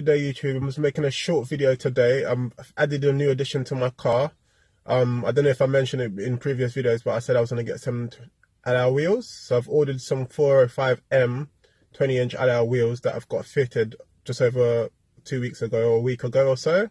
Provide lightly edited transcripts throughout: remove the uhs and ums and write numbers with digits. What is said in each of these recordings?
today, YouTube. I'm just making a short video today. I've added a new addition to my car. I don't know if I mentioned it in previous videos, but I said I was going to get some alloy wheels. So I've ordered some 405M 20-inch alloy wheels that I've got fitted just over 2 weeks ago or a week ago or so.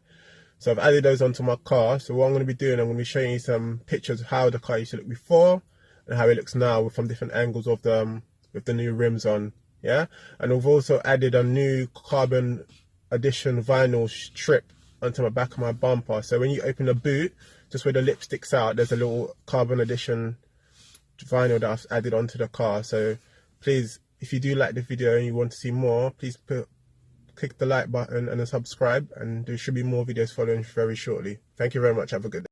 So I've added those onto my car. So what I'm going to be doing, I'm going to be showing you some pictures of how the car used to look before and how it looks now from different angles of the with the new rims on. Yeah, and we've also added a new carbon edition vinyl strip onto the back of my bumper. So when you open the boot, just where the lip sticks out, there's a little carbon edition vinyl that I've added onto the car. So please, if you do like the video and you want to see more, please click the like button and subscribe, and there should be more videos following very shortly. Thank you very much. Have a good day.